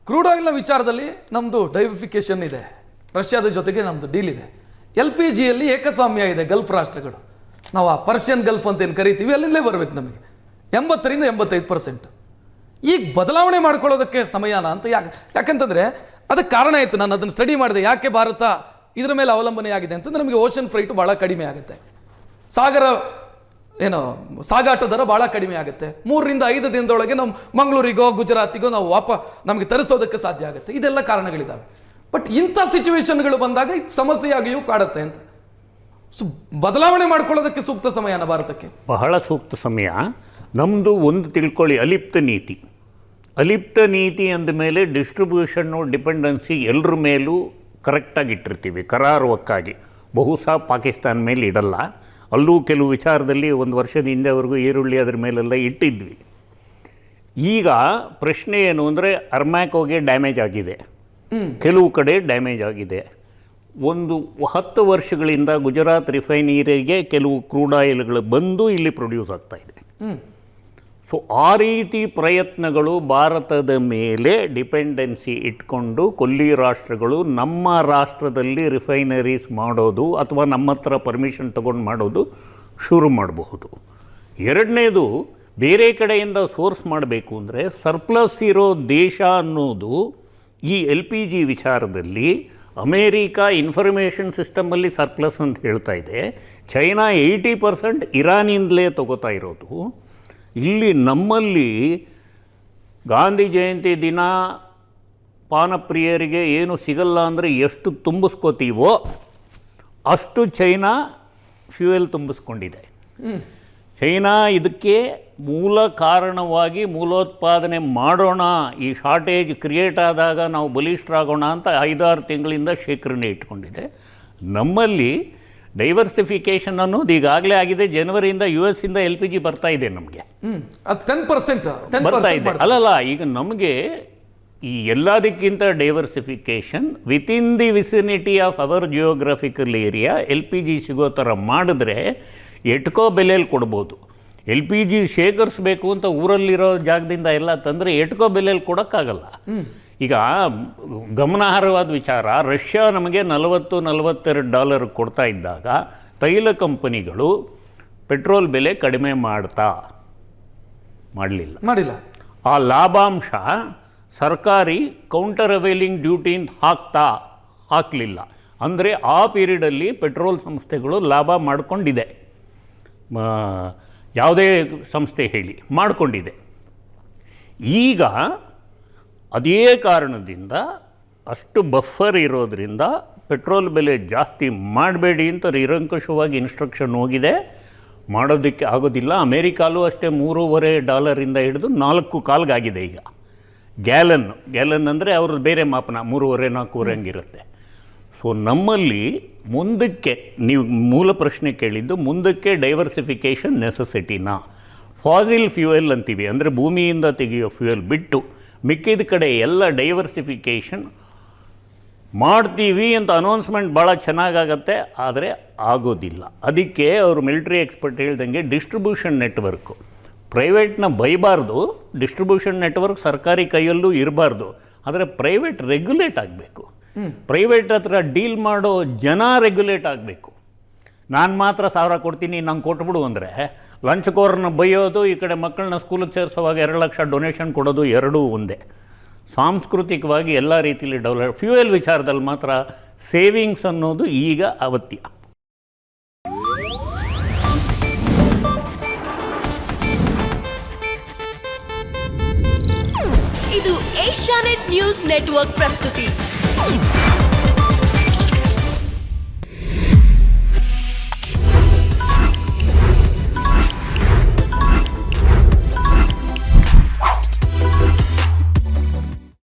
Crude ಆಯಿಲ್ನ ವಿಚಾರದಲ್ಲಿ ನಮ್ಮದು diversification ಇದೆ, ರಷ್ಯಾದ ಜೊತೆಗೆ ನಮ್ಮದು ಡೀಲ್ ಇದೆ. LPGಯಲ್ಲಿ ಏಕಸ್ವಾಮ್ಯ ಇದೆ ಗಲ್ಫ್ ರಾಷ್ಟ್ರಗಳು, ನಾವು ಆ ಪರ್ಷಿಯನ್ ಗಲ್ಫ್ ಅಂತ ಏನು ಕರಿತೀವಿ ಅಲ್ಲಿಂದಲೇ ಬರಬೇಕು ನಮಗೆ 80ರಿಂದ 85%. ಈಗ ಬದಲಾವಣೆ ಮಾಡ್ಕೊಳ್ಳೋದಕ್ಕೆ ಸಮಯನ ಅಂತ ಯಾಕಂತಂದರೆ ಅದಕ್ಕೆ ಕಾರಣ ಇತ್ತು. ನಾನು ಅದನ್ನು ಸ್ಟಡಿ ಮಾಡಿದೆ, ಯಾಕೆ ಭಾರತ ಇದರ ಮೇಲೆ ಅವಲಂಬನೆಯಾಗಿದೆ ಅಂತಂದರೆ ನಮಗೆ ಓಷನ್ ಫ್ರೈಟು ಭಾಳ ಕಡಿಮೆ ಆಗುತ್ತೆ, ಸಾಗಾಟ ದರ ಭಾಳ ಕಡಿಮೆ ಆಗುತ್ತೆ. 3ರಿಂದ 5 ದಿನದೊಳಗೆ ನಾವು ಮಂಗಳೂರಿಗೋ ಗುಜರಾತಿಗೋ ನಾವು ನಮಗೆ ತರಿಸೋದಕ್ಕೆ ಸಾಧ್ಯ ಆಗುತ್ತೆ. ಇದೆಲ್ಲ ಕಾರಣಗಳಿದ್ದಾವೆ. ಬಟ್ ಇಂಥ ಸಿಚುವೇಶನ್ಗಳು ಬಂದಾಗ ಇದು ಸಮಸ್ಯೆಯಾಗಿಯೂ ಕಾಡುತ್ತೆ ಅಂತ. ಸೊ ಬದಲಾವಣೆ ಮಾಡ್ಕೊಳ್ಳೋದಕ್ಕೆ ಸೂಕ್ತ ಸಮಯನ ಭಾರತಕ್ಕೆ ಬಹಳ ಸೂಕ್ತ ಸಮಯ. ನಮ್ಮದು ಒಂದು ತಿಳ್ಕೊಳ್ಳಿ, ಅಲಿಪ್ತ ನೀತಿ ಅಂದಮೇಲೆ ಡಿಸ್ಟ್ರಿಬ್ಯೂಷನ್ನು ಡಿಪೆಂಡೆನ್ಸಿ ಎಲ್ಲರ ಮೇಲೂ ಕರೆಕ್ಟಾಗಿ ಇಟ್ಟಿರ್ತೀವಿ, ಕರಾರುವಕ್ಕಾಗಿ. ಬಹುಶಃ ಪಾಕಿಸ್ತಾನ ಮೇಲೆ ಇಡಲ್ಲ, ಅಲ್ಲೂ ಕೆಲವು ವಿಚಾರದಲ್ಲಿ 1 ವರ್ಷದ ಹಿಂದೆವರೆಗೂ ಈರುಳ್ಳಿ ಅದರ ಮೇಲೆಲ್ಲ ಇಟ್ಟಿದ್ವಿ. ಈಗ ಪ್ರಶ್ನೆ ಏನು ಅಂದರೆ ಅರ್ಮ್ಯಾಕೋಗೆ ಡ್ಯಾಮೇಜ್ ಆಗಿದೆ, ಕೆಲವು ಕಡೆ ಡ್ಯಾಮೇಜ್ ಆಗಿದೆ. 10 ವರ್ಷಗಳಿಂದ ಗುಜರಾತ್ ರಿಫೈನರಿಗೆ ಕೆಲವು ಕ್ರೂಡ್ ಆಯಿಲ್ಗಳು ಬಂದು ಇಲ್ಲಿ ಪ್ರೊಡ್ಯೂಸ್ ಆಗ್ತಾಯಿದೆ. ಸೊ ಆ ರೀತಿ ಪ್ರಯತ್ನಗಳು ಭಾರತದ ಮೇಲೆ ಡಿಪೆಂಡೆನ್ಸಿ ಇಟ್ಕೊಂಡು ಕೊಲ್ಲಿ ರಾಷ್ಟ್ರಗಳು ನಮ್ಮ ರಾಷ್ಟ್ರದಲ್ಲಿ ರಿಫೈನರೀಸ್ ಮಾಡೋದು ಅಥವಾ ನಮ್ಮ ಹತ್ರ ಪರ್ಮಿಷನ್ ತಗೊಂಡು ಮಾಡೋದು ಶುರು ಮಾಡಬಹುದು. ಎರಡನೇದು, ಬೇರೆ ಕಡೆಯಿಂದ ಸೋರ್ಸ್ ಮಾಡಬೇಕು ಅಂದರೆ ಸರ್ಪ್ಲಸ್ ಇರೋ ದೇಶ ಅನ್ನೋದು ಈ LPG ವಿಚಾರದಲ್ಲಿ ಅಮೇರಿಕಾ ಇನ್ಫಾರ್ಮೇಷನ್ ಸಿಸ್ಟಮಲ್ಲಿ ಸರ್ಪ್ಲಸ್ ಅಂತ ಹೇಳ್ತಾ ಇದೆ. ಚೈನಾ 80% ಇರಾನಿಂದಲೇ ತಗೋತಾ ಇರೋದು. ಇಲ್ಲಿ ನಮ್ಮಲ್ಲಿ ಗಾಂಧಿ ಜಯಂತಿ ದಿನ ಪಾನಪ್ರಿಯರಿಗೆ ಏನು ಸಿಗಲ್ಲ ಅಂದರೆ ಎಷ್ಟು ತುಂಬಿಸ್ಕೋತೀವೋ ಅಷ್ಟು ಚೈನಾ ಫ್ಯೂಯಲ್ ತುಂಬಿಸ್ಕೊಂಡಿದೆ. ಚೈನಾ ಇದಕ್ಕೆ ಮೂಲ ಕಾರಣವಾಗಿ ಮೂಲೋತ್ಪಾದನೆ ಮಾಡೋಣ, ಈ ಶಾರ್ಟೇಜ್ ಕ್ರಿಯೇಟ್ ಆದಾಗ ನಾವು ಬಲಿಷ್ಠರಾಗೋಣ ಅಂತ 5-6 ತಿಂಗಳಿಂದ ಶೇಖರಣೆ ಇಟ್ಕೊಂಡಿದೆ. ನಮ್ಮಲ್ಲಿ ಡೈವರ್ಸಿಫಿಕೇಷನ್ ಅನ್ನೋದು ಈಗಾಗಲೇ ಆಗಿದೆ. ಜನವರಿಯಿಂದ US ಇಂದ LPG ಬರ್ತಾ ಇದೆ ನಮಗೆ, 10% ಬರ್ತಾ ಇದೆ. ಅಲ್ಲಲ್ಲ, ಈಗ ನಮಗೆ ಈ ಎಲ್ಲದಕ್ಕಿಂತ diversification within the vicinity of our geographical area LPG ಸಿಗೋ ಥರ ಮಾಡಿದ್ರೆ ಎಟ್ಕೋ ಬೆಲೆಯಲ್ಲಿ ಕೊಡ್ಬೋದು. LPG ಶೇಖರಿಸಬೇಕು ಅಂತ ಊರಲ್ಲಿರೋ ಜಾಗದಿಂದ ಎಲ್ಲ ತಂದರೆ ಎಟ್ಕೋ ಬೆಲೆಯಲ್ಲಿ ಕೊಡೋಕ್ಕಾಗಲ್ಲ. ಈಗ ಗಮನಾರ್ಹವಾದ ವಿಚಾರ, ರಷ್ಯಾ ನಮಗೆ $42 ಕೊಡ್ತಾ ಇದ್ದಾಗ ತೈಲ ಕಂಪನಿಗಳು ಪೆಟ್ರೋಲ್ ಬೆಲೆ ಕಡಿಮೆ ಮಾಡಲಿಲ್ಲ. ಆ ಲಾಭಾಂಶ ಸರ್ಕಾರಿ ಕೌಂಟರ್ ಅವೈಲಿಂಗ್ ಡ್ಯೂಟಿಯಿಂದ ಹಾಕಲಿಲ್ಲ. ಅಂದರೆ ಆ ಪೀರಿಯಡಲ್ಲಿ ಪೆಟ್ರೋಲ್ ಸಂಸ್ಥೆಗಳು ಲಾಭ ಮಾಡಿಕೊಂಡಿದೆ, ಯಾವುದೇ ಸಂಸ್ಥೆ ಹೇಳಿ ಮಾಡಿಕೊಂಡಿದೆ. ಈಗ ಅದೇ ಕಾರಣದಿಂದ ಅಷ್ಟು ಬಫರ್ ಇರೋದರಿಂದ ಪೆಟ್ರೋಲ್ ಬೆಲೆ ಜಾಸ್ತಿ ಮಾಡಬೇಡಿ ಅಂತ ನಿರಂಕುಶವಾಗಿ ಇನ್ಸ್ಟ್ರಕ್ಷನ್ ಹೋಗಿದೆ. ಮಾಡೋದಕ್ಕೆ ಆಗೋದಿಲ್ಲ. ಅಮೇರಿಕಾಲೂ ಅಷ್ಟೇ $3.5 ಹಿಡಿದು $4 ಆಗಿದೆ ಈಗ ಗ್ಯಾಲನ್ ಅಂದರೆ ಅವ್ರದ್ದು ಬೇರೆ ಮಾಪನ 3.5-4 ಹಂಗಿರುತ್ತೆ. ಸೊ ನಮ್ಮಲ್ಲಿ ಮುಂದಕ್ಕೆ, ನೀವು ಮೂಲ ಪ್ರಶ್ನೆ ಕೇಳಿದ್ದು, ಮುಂದಕ್ಕೆ ಡೈವರ್ಸಿಫಿಕೇಷನ್ ನೆಸೆಸಿಟಿನಾ? ಫಾಸಿಲ್ ಫ್ಯೂಯಲ್ ಅಂತೀವಿ, ಅಂದರೆ ಭೂಮಿಯಿಂದ ತೆಗೆಯೋ ಫ್ಯೂಯಲ್ ಬಿಟ್ಟು ಮಿಕ್ಕಿದ ಕಡೆ ಎಲ್ಲ ಡೈವರ್ಸಿಫಿಕೇಷನ್ ಮಾಡ್ತೀವಿ ಅಂತ ಅನೌನ್ಸ್ಮೆಂಟ್ ಭಾಳ ಚೆನ್ನಾಗಾಗತ್ತೆ, ಆದರೆ ಆಗೋದಿಲ್ಲ. ಅದಕ್ಕೆ ಅವರು ಮಿಲಿಟ್ರಿ ಎಕ್ಸ್ಪರ್ಟ್ ಹೇಳ್ದಂಗೆ ಡಿಸ್ಟ್ರಿಬ್ಯೂಷನ್ ನೆಟ್ವರ್ಕು, ಪ್ರೈವೇಟ್ನ ಬೈಬಾರ್ದು, ಡಿಸ್ಟ್ರಿಬ್ಯೂಷನ್ ನೆಟ್ವರ್ಕ್ ಸರ್ಕಾರಿ ಕೈಯಲ್ಲೂ ಇರಬಾರ್ದು, ಆದರೆ ಪ್ರೈವೇಟ್ ರೆಗ್ಯುಲೇಟ್ ಆಗಬೇಕು. ಪ್ರೈವೇಟ್ ಹತ್ರ ಡೀಲ್ ಮಾಡೋ ಜನ ರೆಗ್ಯುಲೇಟ್ ಆಗಬೇಕು. ನಾನು ಮಾತ್ರ 1000 ಕೊಡ್ತೀನಿ ನಂಗೆ ಕೊಟ್ಬಿಡು ಅಂದರೆ ಲಂಚ್ಕೋರನ್ನ ಬೈಯೋದು, ಈ ಕಡೆ ಮಕ್ಕಳನ್ನ ಸ್ಕೂಲಿಗೆ ಸೇರಿಸೋವಾಗ 2 ಲಕ್ಷ ಡೊನೇಷನ್ ಕೊಡೋದು ಎರಡೂ ಒಂದೇ. ಸಾಂಸ್ಕೃತಿಕವಾಗಿ ಎಲ್ಲ ರೀತಿಯಲ್ಲಿ ಡೆವಲಪ್. ಫ್ಯೂಯಲ್ ವಿಚಾರದಲ್ಲಿ ಮಾತ್ರ ಸೇವಿಂಗ್ಸ್ ಅನ್ನೋದು ಈಗ ಅವತ್ಯ. ಇದು ಏಷ್ಯಾನೆಟ್ ನ್ಯೂಸ್ ನೆಟ್ವರ್ಕ್ ಪ್ರಸ್ತುತಿ.